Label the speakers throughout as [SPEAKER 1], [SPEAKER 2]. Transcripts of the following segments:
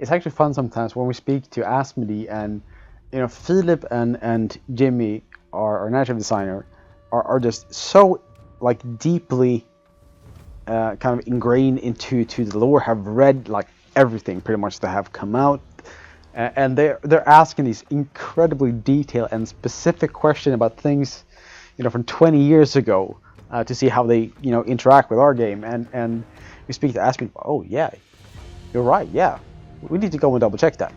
[SPEAKER 1] it's actually fun sometimes when we speak to Asmodee, and Philip and Jimmy, our narrative designer, are just so like deeply kind of ingrained into the lore, have read like everything pretty much that have come out, and they're asking these incredibly detailed and specific questions about things from 20 years ago, to see how they interact with our game, and we speak to Aspen. Oh yeah, you're right. Yeah, we need to go and double check that.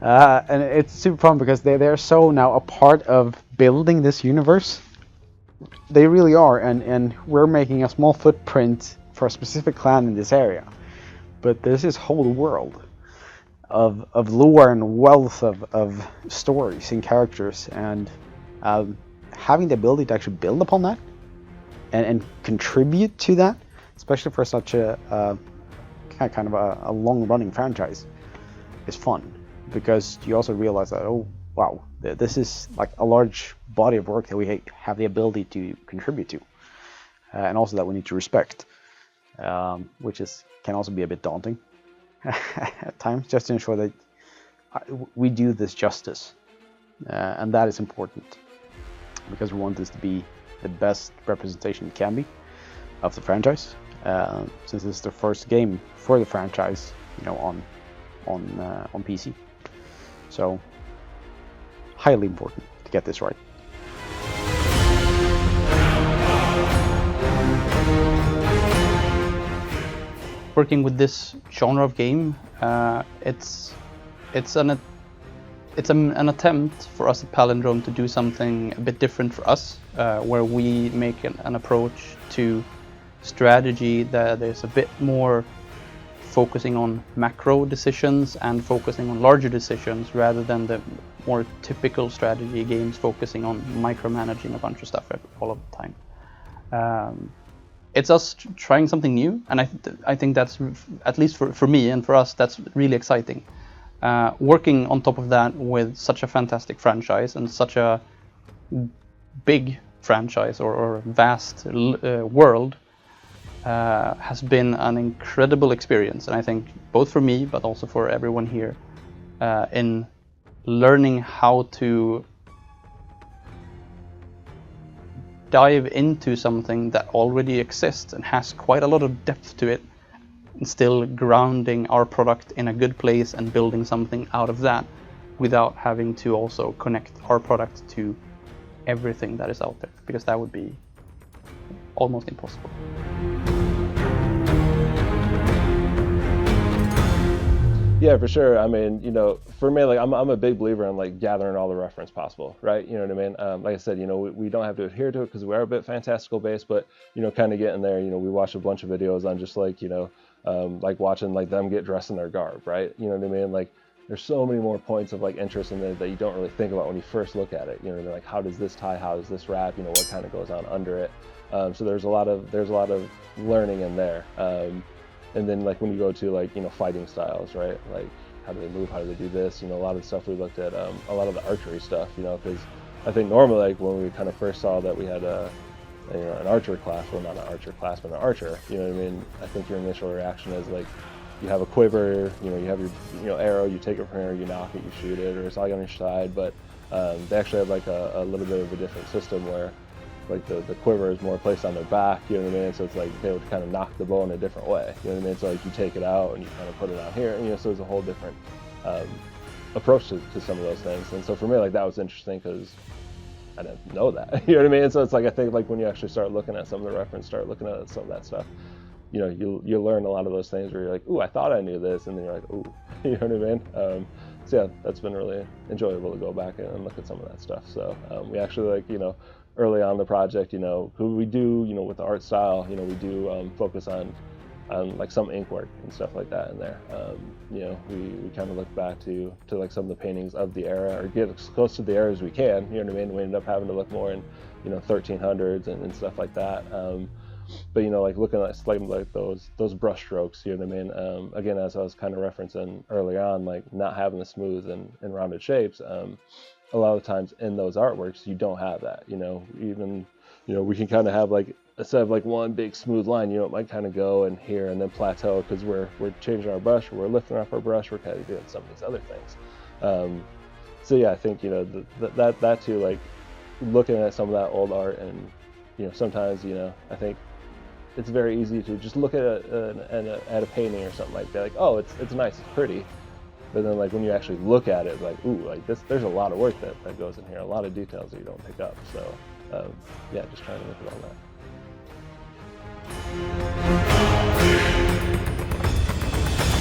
[SPEAKER 1] And it's super fun because they're so now a part of building this universe. They really are, and we're making a small footprint for a specific clan in this area, but there's this whole world of lore and wealth of stories and characters, and having the ability to actually build upon that and contribute to that, especially for such a kind of a long-running franchise, is fun, because you also realize that, oh wow, this is like a large body of work that we have the ability to contribute to, and also that we need to respect, which can also be a bit daunting at times, just to ensure that we do this justice, and that is important, because we want this to be the best representation it can be of the franchise, since this is the first game for the franchise, on PC. So highly important to get this right.
[SPEAKER 2] Working with this genre of game, it's an attempt for us at Palindrome to do something a bit different for us, where we make an approach to strategy that is a bit more focusing on macro decisions and focusing on larger decisions, rather than the more typical strategy games focusing on micromanaging a bunch of stuff all of the time. It's us trying something new, and I think that's, at least for me and for us, that's really exciting. Working on top of that with such a fantastic franchise and such a big franchise or vast world has been an incredible experience, and I think both for me but also for everyone here, in learning how to dive into something that already exists and has quite a lot of depth to it, and still grounding our product in a good place and building something out of that, without having to also connect our product to everything that is out there, because that would be almost impossible.
[SPEAKER 3] Yeah, for sure. I mean, for me, like I'm a big believer in like gathering all the reference possible, right? You know what I mean? Like I said, we don't have to adhere to it because we are a bit fantastical based, but kind of getting there. We watch a bunch of videos on just like like watching like them get dressed in their garb, right? You know what I mean? Like there's so many more points of like interest in it that you don't really think about when you first look at it. You know what I mean? Like how does this tie? How does this wrap? What kind of goes on under it? So there's a lot of learning in there. And then like when you go to like fighting styles, right? Like how do they move? How do they do this? A lot of the stuff we looked at, a lot of the archery stuff, because I think normally like when we kind of first saw that we had an archer class, well not an archer class, but an archer. You know what I mean? I think your initial reaction is like you have a quiver, you have your arrow, you take it from here, you knock it, you shoot it, or it's all on your side. But they actually have like a little bit of a different system where like the quiver is more placed on their back, you know what I mean? So it's like they would kind of knock the bow in a different way, you know what I mean? So like you take it out and you kind of put it on here, so it's a whole different approach to some of those things. And so for me, like that was interesting because I didn't know that, you know what I mean? And so it's like, I think like when you actually start looking at some of the reference, start looking at some of that stuff, you'll learn a lot of those things where you're like, ooh, I thought I knew this, and then you're like, ooh, you know what I mean? So yeah, that's been really enjoyable to go back and look at some of that stuff. So we actually like, early on the project, who we do, with the art style, we do focus on like some ink work and stuff like that in there. We kind of look back to like some of the paintings of the era, or get as close to the era as we can, you know what I mean? We end up having to look more in, 1300s and stuff like that. But like looking at slightly like those brush strokes, you know what I mean? Again, as I was kind of referencing early on, like not having the smooth and rounded shapes, a lot of times in those artworks you don't have that. Even we can kind of have like, instead of like one big smooth line, it might kind of go in here and then plateau because we're changing our brush, or we're lifting off our brush, we're kind of doing some of these other things. So yeah, I think that too, like looking at some of that old art, and sometimes I think it's very easy to just look at a painting or something like that, like, oh, it's nice, it's pretty, but then like when you actually look at it, like, ooh, like there's a lot of work that goes in here, a lot of details that you don't pick up. So yeah, just trying to look at all that.